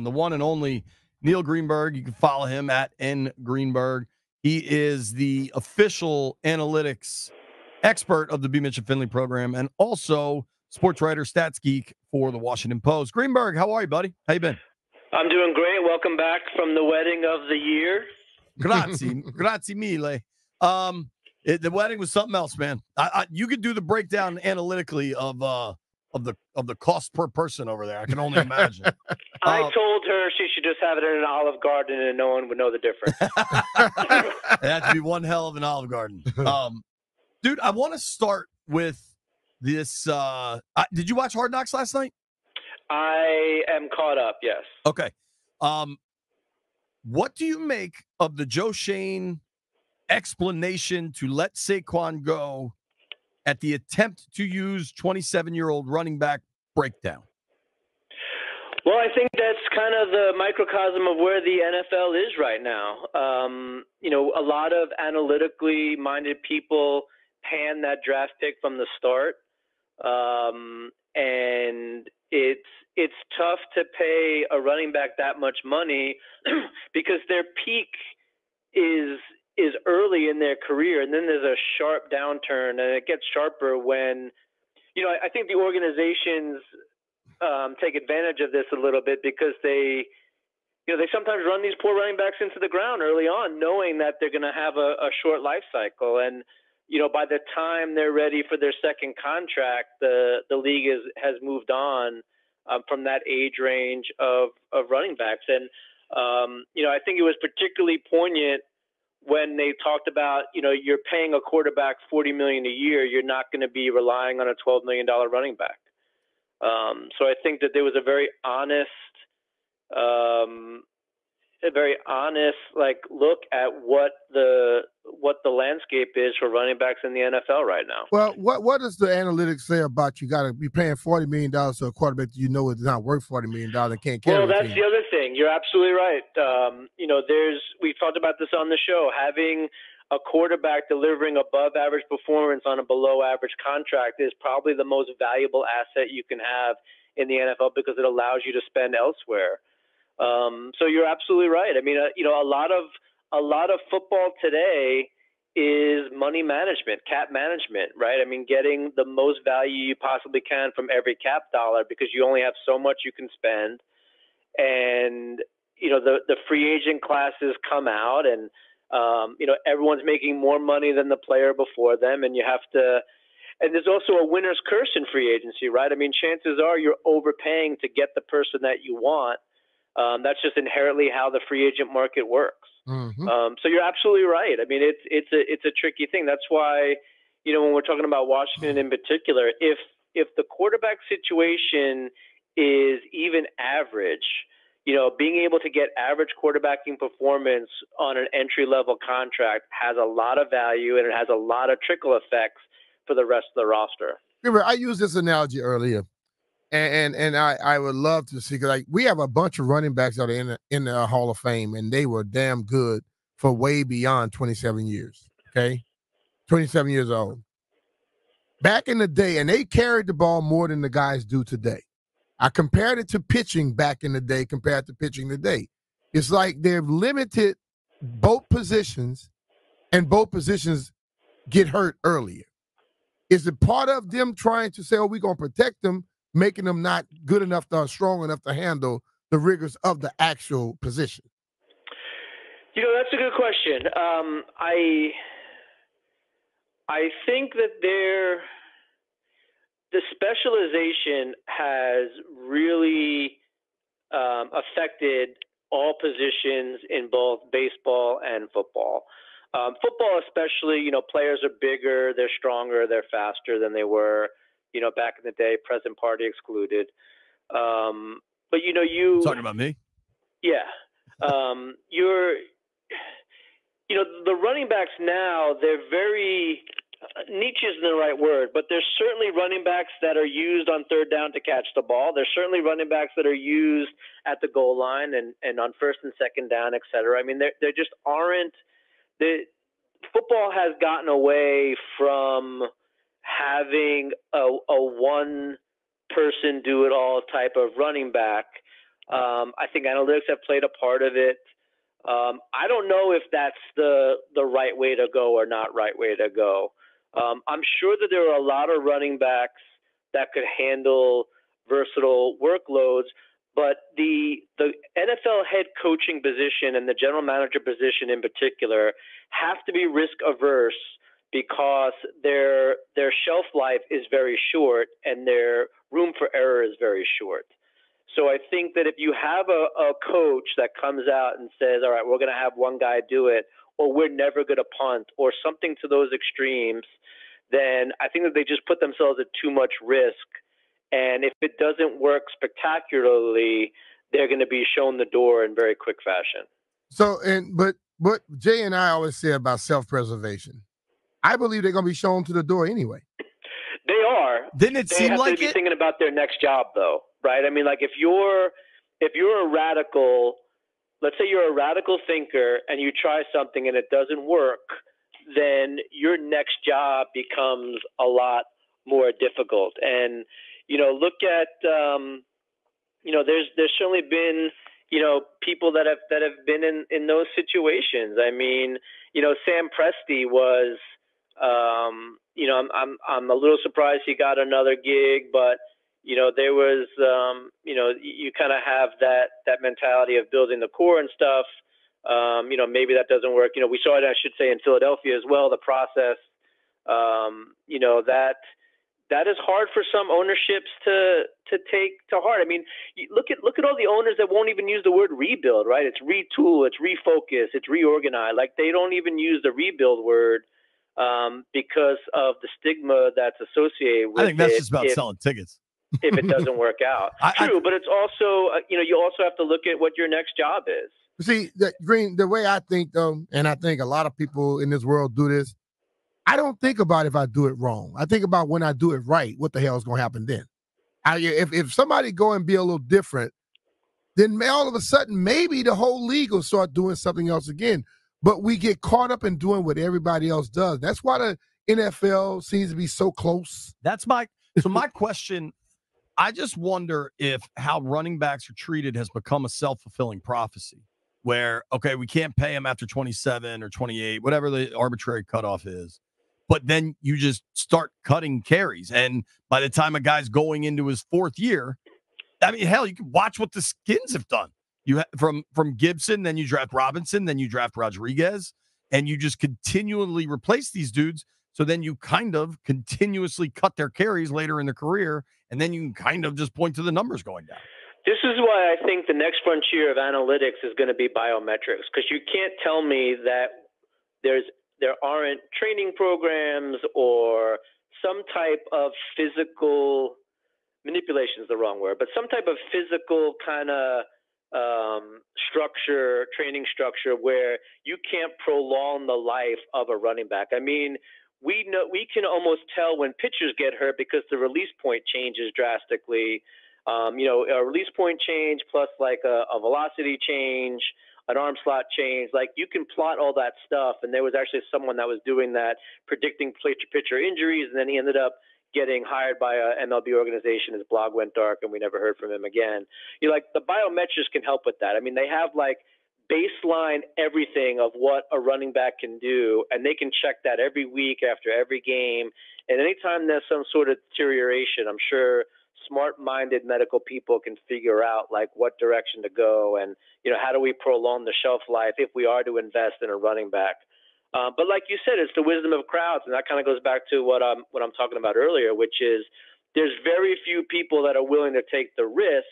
and the one and only Neil Greenberg. You can follow him at @ngreenberg. He is the official analytics expert of the BMitch Finlay program and also sports writer, stats geek for the Washington Post. Greenberg, how are you, buddy? How you been? I'm doing great. Welcome back from the wedding of the year. Grazie mille. The wedding was something else, man. You could do the breakdown analytically of the cost per person over there. I can only imagine. I told her she should just have it in an Olive Garden and no one would know the difference. It had to be one hell of an Olive Garden. Dude, I want to start with this. Did you watch Hard Knocks last night? I am caught up, yes. Okay. What do you make of the Joe Shane explanation to let Saquon go at the attempt to use 27-year-old running back breakdown? Well, I think that's kind of the microcosm of where the NFL is right now. A lot of analytically minded people pan that draft pick from the start. And it's tough to pay a running back that much money because their peak is early in their career, and then there's a sharp downturn, and it gets sharper when, I think the organizations take advantage of this a little bit because they sometimes run these poor running backs into the ground early on, knowing that they're going to have a short life cycle. And, by the time they're ready for their second contract, the league has moved on from that age range of running backs. And, I think it was particularly poignant when they talked about, you're paying a quarterback $40 million a year, you're not going to be relying on a $12 million running back. So I think that there was a very honest look at what the landscape is for running backs in the NFL right now. Well, what does the analytics say about you got to be paying $40 million to a quarterback that you know is not worth $40 million and can't carry? Well, that's the other thing. You're absolutely right. We've talked about this on the show. Having a quarterback delivering above average performance on a below average contract is probably the most valuable asset you can have in the NFL because it allows you to spend elsewhere. So you're absolutely right. I mean, a lot of football today is money management, cap management, right? I mean, getting the most value you possibly can from every cap dollar because you only have so much you can spend. And, the free agent classes come out and, everyone's making more money than the player before them. And and there's also a winner's curse in free agency, right? I mean, chances are you're overpaying to get the person that you want. That's just inherently how the free agent market works. Mm-hmm. So you're absolutely right. I mean, it's a tricky thing. That's why, when we're talking about Washington in particular, if the quarterback situation is even average, being able to get average quarterbacking performance on an entry-level contract has a lot of value and it has a lot of trickle effects for the rest of the roster. Remember, I used this analogy earlier. And I would love to see, because we have a bunch of running backs that are in the Hall of Fame, and they were damn good for way beyond 27 years, okay? 27 years old. Back in the day, and they carried the ball more than the guys do today. I compared it to pitching back in the day compared to pitching today. It's like they've limited both positions, and both positions get hurt earlier. Is it part of them trying to say, we're going to protect them, making them not good enough or strong enough to handle the rigors of the actual position? That's a good question. I think that the specialization has really affected all positions in both baseball and football. Football especially, players are bigger, they're stronger, they're faster than they were, back in the day, present party excluded. But, you... Talking about me? Yeah. The running backs now, they're very... niche isn't the right word, but there's certainly running backs that are used on third down to catch the ball. There's certainly running backs that are used at the goal line and on first and second down, et cetera. I mean, there just aren't... Football has gotten away from having a one-person do-it-all type of running back I think analytics have played a part of it. I don't know if that's the right way to go or not right way to go. I'm sure that there are a lot of running backs that could handle versatile workloads, but the NFL head coaching position and the general manager position in particular have to be risk averse because their shelf life is very short and their room for error is very short. So I think that if you have a coach that comes out and says, all right, we're going to have one guy do it, or we're never going to punt, or something to those extremes, then I think that they just put themselves at too much risk. And if it doesn't work spectacularly, they're going to be shown the door in very quick fashion. So, but what Jay and I always say about self-preservation, I believe they're going to be shown to the door anyway. They are. Didn't it seem like they have to be thinking about their next job, though, right? I mean, like if you're a radical, let's say you're a radical thinker and you try something and it doesn't work, then your next job becomes a lot more difficult. And look at there's certainly been people that have been in those situations. I mean, Sam Presti was. I'm a little surprised he got another gig, but there was you kind of have that mentality of building the core and stuff. Maybe that doesn't work. We saw it, I should say, in Philadelphia as well. The process, that is hard for some ownerships to take to heart. I mean, look at all the owners that won't even use the word rebuild, right? It's retool, it's refocus, it's reorganize. Like they don't even use the rebuild word. Because of the stigma that's associated with it. I think that's just about selling tickets. If it doesn't work out. True, but it's also, you also have to look at what your next job is. See, Green, the way I think, though, and I think a lot of people in this world do this, I don't think about if I do it wrong. I think about when I do it right, what the hell is going to happen then? If somebody go and be a little different, then all of a sudden maybe the whole league will start doing something else again. But we get caught up in doing what everybody else does. That's why the NFL seems to be so close. That's my question. I just wonder if how running backs are treated has become a self-fulfilling prophecy where, okay, we can't pay him after 27 or 28, whatever the arbitrary cutoff is. But then you just start cutting carries. And by the time a guy's going into his fourth year, I mean, hell, you can watch what the Skins have done. You from Gibson, then you draft Robinson, then you draft Rodriguez, and you just continually replace these dudes. So then you kind of continuously cut their carries later in their career, and then you can kind of just point to the numbers going down. This is why I think the next frontier of analytics is going to be biometrics, because you can't tell me that there aren't training programs or some type of physical manipulation is the wrong word, but some type of physical kind of training structure where you can't prolong the life of a running back. I mean, we can almost tell when pitchers get hurt because the release point changes drastically. A release point change plus like a velocity change, an arm slot change. Like you can plot all that stuff. And there was actually someone that was doing that, predicting pitcher injuries, and then he ended up getting hired by a MLB organization. His blog went dark and we never heard from him again. The biometrics can help with that. I mean, they have like baseline everything of what a running back can do, and they can check that every week after every game. And anytime there's some sort of deterioration, I'm sure smart-minded medical people can figure out like what direction to go and, how do we prolong the shelf life if we are to invest in a running back. But like you said, it's the wisdom of crowds, and that kind of goes back to what I'm talking about earlier, which is there's very few people that are willing to take the risk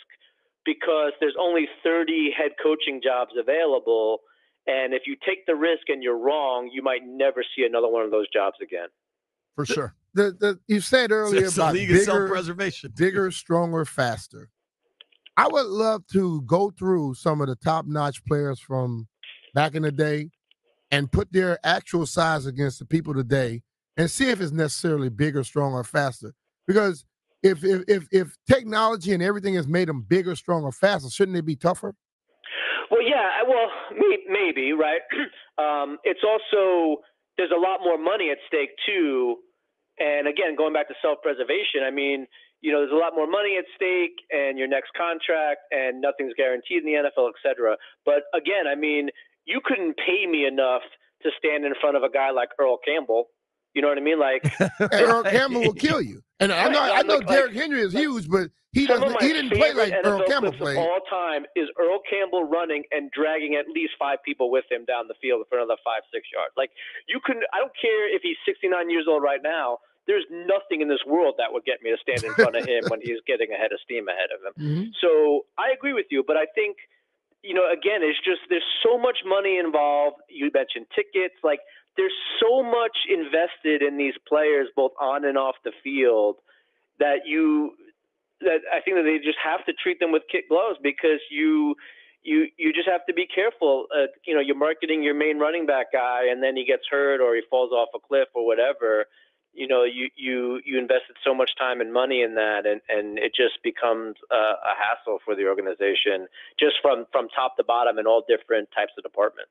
because there's only 30 head coaching jobs available, and if you take the risk and you're wrong, you might never see another one of those jobs again. For sure. You said earlier about self-preservation, bigger, stronger, faster. I would love to go through some of the top-notch players from back in the day and put their actual size against the people today and see if it's necessarily bigger, stronger, faster. Because if technology and everything has made them bigger, stronger, faster, shouldn't they be tougher? Well, yeah, maybe, right? It's also, there's a lot more money at stake too. And again, going back to self-preservation, I mean, there's a lot more money at stake and your next contract and nothing's guaranteed in the NFL, et cetera. But again, I mean, you couldn't pay me enough to stand in front of a guy like Earl Campbell. You know what I mean? Like Earl Campbell will kill you. And I know Derrick Henry is huge, but he didn't play like Earl Campbell played. Of all time is Earl Campbell running and dragging at least 5 people with him down the field for another 5-6 yards. Like you couldn't. I don't care if he's 69 years old right now. There's nothing in this world that would get me to stand in front of him when he's getting a head of steam ahead of him. Mm-hmm. So I agree with you, but I think, again, it's just there's so much money involved. You mentioned tickets. Like there's so much invested in these players, both on and off the field, that I think that they just have to treat them with kid gloves because you just have to be careful. You're marketing your main running back guy, and then he gets hurt or he falls off a cliff or whatever. You invested so much time and money in that, and it just becomes a hassle for the organization, just from top to bottom in all different types of departments.